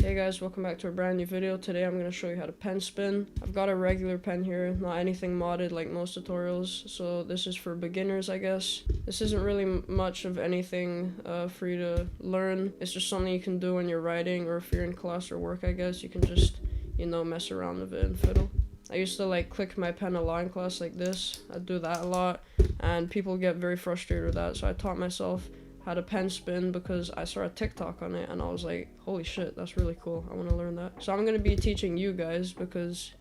Hey guys, welcome back to a brand new video. Today I'm going to show you how to pen spin. I've got a regular pen here, not anything modded like most tutorials, so this is for beginners, I guess. This isn't really much of anything for you to learn. It's just something you can do when you're writing, or if you're in class or work, I guess. You can just, you know, mess around with it and fiddle. I used to like click my pen a lot in class like this. I'd do that a lot, and people get very frustrated with that, so I taught myself how to pen spin because I saw a TikTok on it and I was like, holy shit, that's really cool. I want to learn that. So I'm going to be teaching you guys because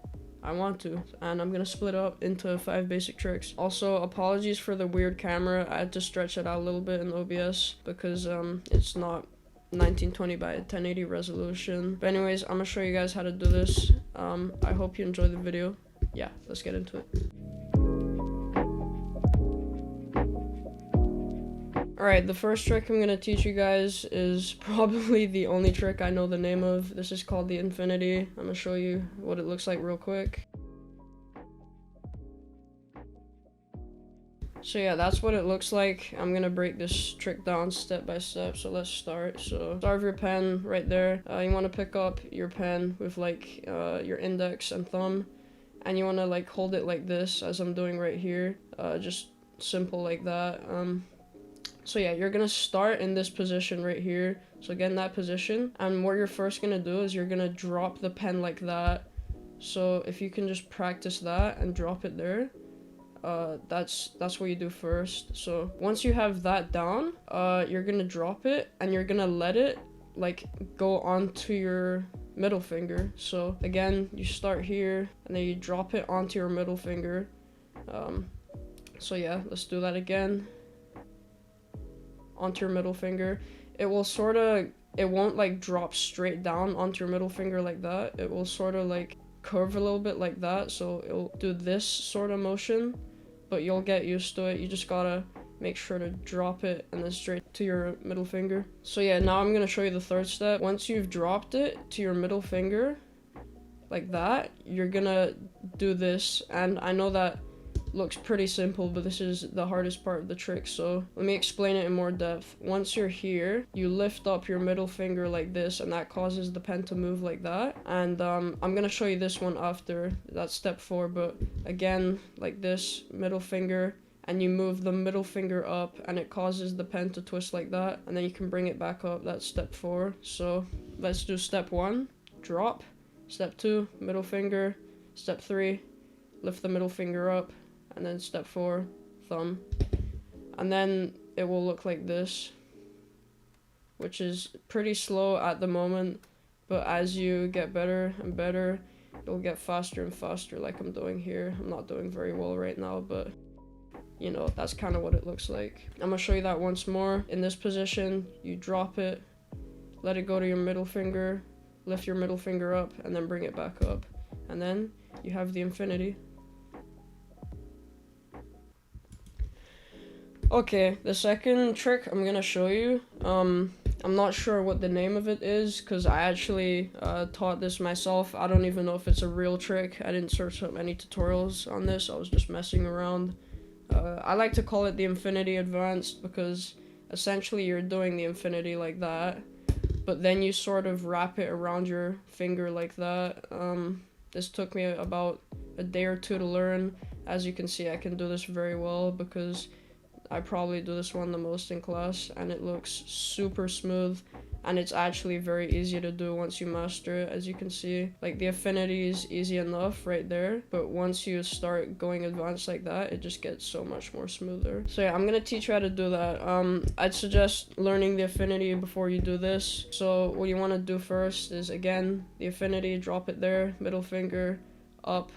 I want to, and I'm going to split up into 5 basic tricks. Also, apologies for the weird camera. I had to stretch it out a little bit in OBS because it's not 1920 by 1080 resolution. But anyways, I'm going to show you guys how to do this. I hope you enjoy the video. Yeah, let's get into it. Alright, the first trick I'm going to teach you guys is probably the only trick I know the name of. This is called the infinity. I'm going to show you what it looks like real quick. So yeah, that's what it looks like. I'm going to break this trick down step by step, so let's start. So start with your pen right there. You want to pick up your pen with like your index and thumb, and you want to like hold it like this as I'm doing right here. Just simple like that. So yeah, you're gonna start in this position right here. So get in that position, and what you're first gonna do is you're gonna drop the pen like that. So if you can just practice that and drop it there, that's what you do first. So once you have that down, you're gonna drop it and you're gonna let it like go onto your middle finger. So again, you start here and then you drop it onto your middle finger. So yeah, let's do that again. Onto your middle finger. It won't like drop straight down onto your middle finger like that. It will sort of like curve a little bit like that, so it'll do this sort of motion, but you'll get used to it. You just gotta make sure to drop it and then straight to your middle finger. So yeah, now I'm gonna show you the third step. Once you've dropped it to your middle finger like that, you're gonna do this, and I know that looks pretty simple, but this is the hardest part of the trick, so let me explain it in more depth. Once you're here, you lift up your middle finger like this, and that causes the pen to move like that. And I'm gonna show you this one after. That's step 4, but again, like this, middle finger, and you move the middle finger up, and it causes the pen to twist like that, and then you can bring it back up. That's step 4. So let's do step 1, drop. Step 2, middle finger. Step 3, lift the middle finger up. And then step 4, thumb. And then it will look like this, which is pretty slow at the moment, but as you get better and better, it'll get faster and faster, like I'm doing here. I'm not doing very well right now, but you know, that's kind of what it looks like. I'm gonna show you that once more. In this position, you drop it, let it go to your middle finger, lift your middle finger up, and then bring it back up. And then you have the infinity. Okay, the second trick I'm gonna show you, I'm not sure what the name of it is, because I actually taught this myself. I don't even know if it's a real trick. I didn't search up any tutorials on this. I was just messing around. I like to call it the infinity advanced because essentially you're doing the infinity like that, but then you sort of wrap it around your finger like that. This took me about a day or 2 to learn. As you can see, I can do this very well because I probably do this one the most in class, and it looks super smooth, and it's actually very easy to do once you master it. As you can see, like the affinity is easy enough right there, but once you start going advanced like that, it just gets so much more smoother. So yeah, I'm gonna teach you how to do that. I'd suggest learning the affinity before you do this. So what you want to do first is, again, the affinity, drop it there, middle finger up,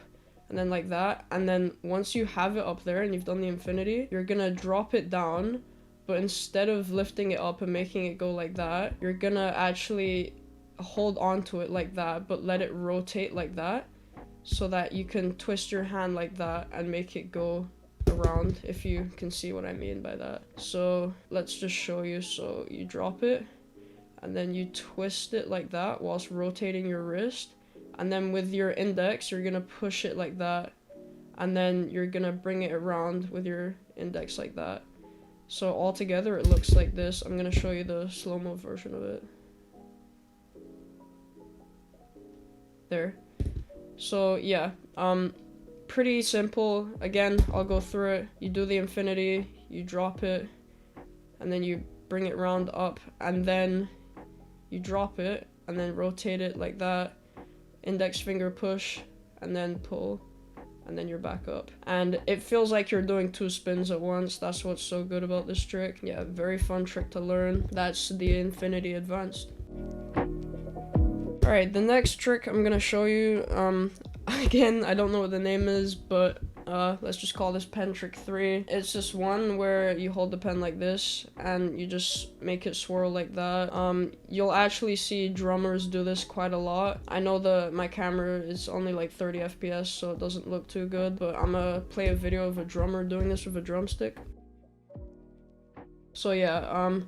and then like that, and then once you have it up there and you've done the infinity, you're gonna drop it down, but instead of lifting it up and making it go like that, you're gonna actually hold on to it like that, but let it rotate like that, so that you can twist your hand like that and make it go around, if you can see what I mean by that. So let's just show you. So you drop it, and then you twist it like that whilst rotating your wrist. And then with your index, you're gonna push it like that, and then you're gonna bring it around with your index like that. So all together, it looks like this. I'm gonna show you the slow-mo version of it. there. So yeah, pretty simple. Again, I'll go through it. You do the infinity, you drop it, and then you bring it round up, and then you drop it, and then rotate it like that. Index finger push, and then pull, and then you're back up. And it feels like you're doing 2 spins at once. That's what's so good about this trick. Yeah, very fun trick to learn. That's the infinity advanced. Alright, the next trick I'm gonna show you, again, I don't know what the name is, but let's just call this pen trick 3. It's just one where you hold the pen like this, and you just make it swirl like that. You'll actually see drummers do this quite a lot. I know my camera is only like 30 FPS, so it doesn't look too good, but I'm gonna play a video of a drummer doing this with a drumstick. So yeah,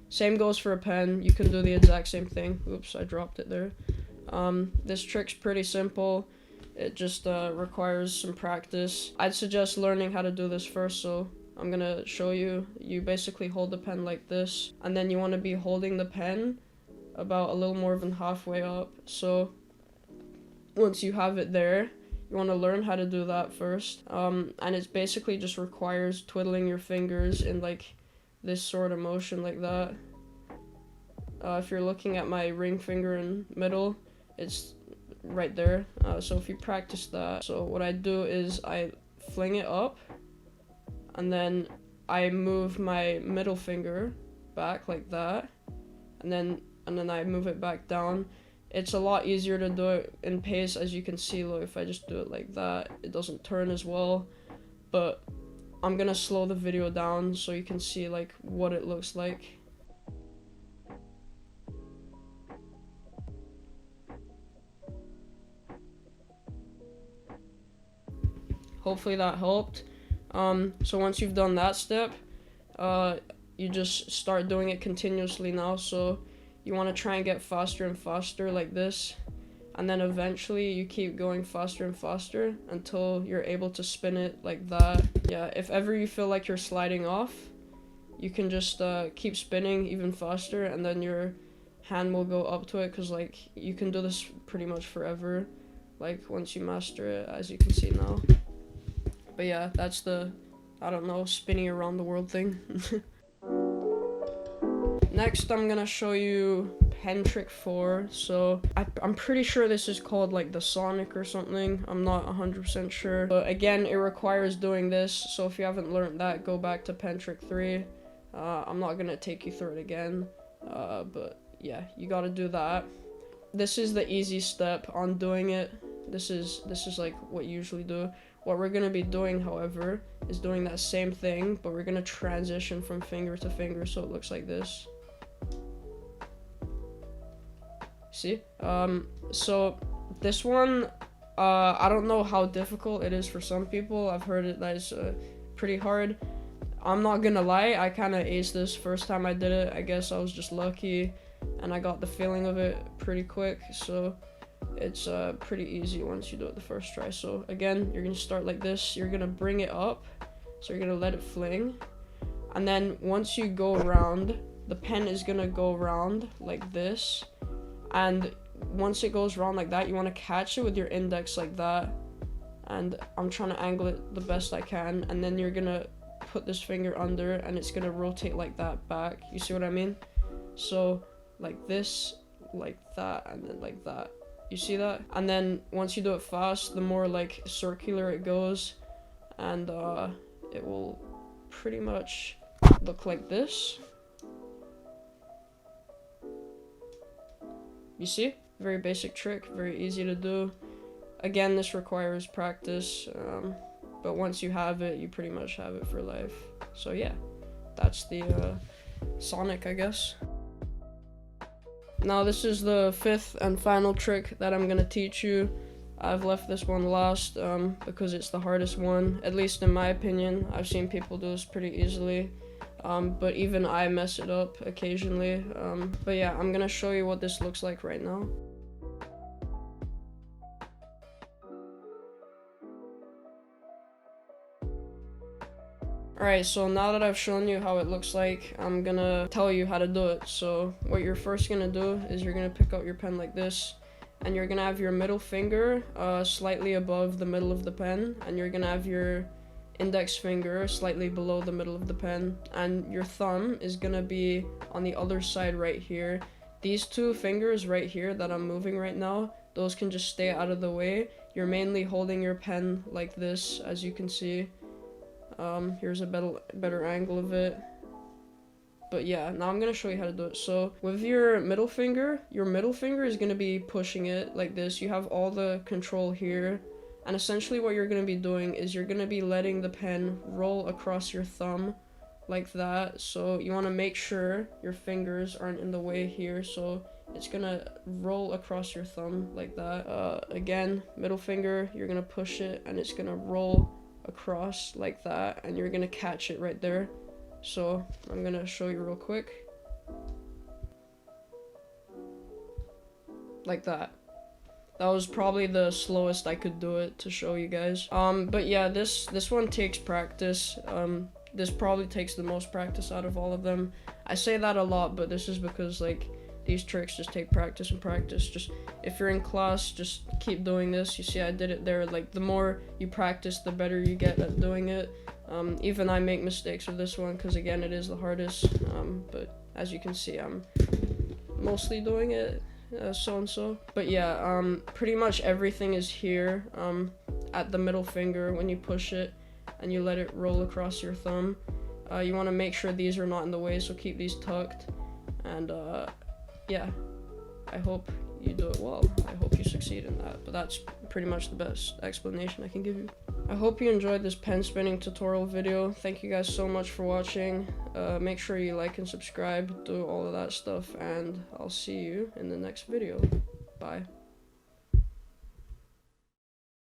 same goes for a pen. You can do the exact same thing. Oops, I dropped it there. This trick's pretty simple. It just requires some practice. I'd suggest learning how to do this first, so I'm gonna show you. You basically hold the pen like this, and then you want to be holding the pen about a little more than halfway up. So once you have it there, you want to learn how to do that first. And it basically just requires twiddling your fingers in like this sort of motion like that. If you're looking at my ring finger in middle, it's right there. So if you practice that, so what I do is I fling it up, and then I move my middle finger back like that, and then I move it back down. It's a lot easier to do it in pace, as you can see. Look, if I just do it like that, it doesn't turn as well, but I'm gonna slow the video down so you can see like what it looks like. Hopefully that helped. So once you've done that step, you just start doing it continuously now. So you want to try and get faster and faster like this, and then eventually you keep going faster and faster until you're able to spin it like that. Yeah, if ever you feel like you're sliding off, you can just keep spinning even faster, and then your hand will go up to it, because like you can do this pretty much forever, like once you master it, as you can see now. But yeah, that's the, I don't know, spinning around the world thing. Next, I'm gonna show you pen trick 4. So I'm pretty sure this is called like the Sonic or something. I'm not 100% sure. But again, it requires doing this. So if you haven't learned that, go back to pen trick 3. I'm not gonna take you through it again. But yeah, you gotta do that. This is the easy step on doing it. This is like what you usually do. What we're gonna be doing, however, is doing that same thing, but we're gonna transition from finger to finger, so it looks like this. See? So this one, I don't know how difficult it is for some people. I've heard it that it's pretty hard. I'm not gonna lie, I kind of aced this first time I did it. I guess I was just lucky, and I got the feeling of it pretty quick, so it's pretty easy once you do it the first try. So again, you're gonna start like this. You're gonna bring it up, so you're gonna let it fling, and then once you go around, the pen is gonna go around like this, and once it goes around like that, you want to catch it with your index like that, and I'm trying to angle it the best I can, and then you're gonna put this finger under, and it's gonna rotate like that back. You see what I mean? So like this, like that, and then like that. You see that? And then once you do it fast, the more like circular it goes, and it will pretty much look like this. You see? Very basic trick, very easy to do. Again, this requires practice, but once you have it, you pretty much have it for life. So yeah, that's the Sonic, I guess. Now this is the 5th and final trick that I'm gonna teach you. I've left this one last because it's the hardest one, at least in my opinion. I've seen people do this pretty easily, but even I mess it up occasionally. But yeah, I'm gonna show you what this looks like right now. Alright, so now that I've shown you how it looks like, I'm gonna tell you how to do it. So what you're first gonna do is you're gonna pick up your pen like this, and you're gonna have your middle finger slightly above the middle of the pen, and you're gonna have your index finger slightly below the middle of the pen, and your thumb is gonna be on the other side right here. These two fingers right here that I'm moving right now, those can just stay out of the way. You're mainly holding your pen like this, as you can see. Here's a better angle of it. But yeah, now I'm gonna show you how to do it. So with your middle finger is gonna be pushing it like this. You have all the control here. And essentially what you're gonna be doing is you're gonna be letting the pen roll across your thumb like that. So you wanna make sure your fingers aren't in the way here. So it's gonna roll across your thumb like that. Again, middle finger, you're gonna push it and it's gonna roll across like that, and you're gonna catch it right there. So I'm gonna show you real quick. Like that. That was probably the slowest I could do it to show you guys. But yeah, this one takes practice. This probably takes the most practice out of all of them. I say that a lot, but this is because like these tricks just take practice and practice. Just if you're in class, just keep doing this. You see I did it there. Like the more you practice, the better you get at doing it. Even I make mistakes with this one because again it is the hardest, but as you can see I'm mostly doing it so-and-so. But yeah, pretty much everything is here at the middle finger when you push it and you let it roll across your thumb. You want to make sure these are not in the way, so keep these tucked. And yeah, I hope you do it well. I hope you succeed in that, but that's pretty much the best explanation I can give you. I hope you enjoyed this pen spinning tutorial video. Thank you guys so much for watching. Make sure you like and subscribe, do all of that stuff, and I'll see you in the next video. Bye.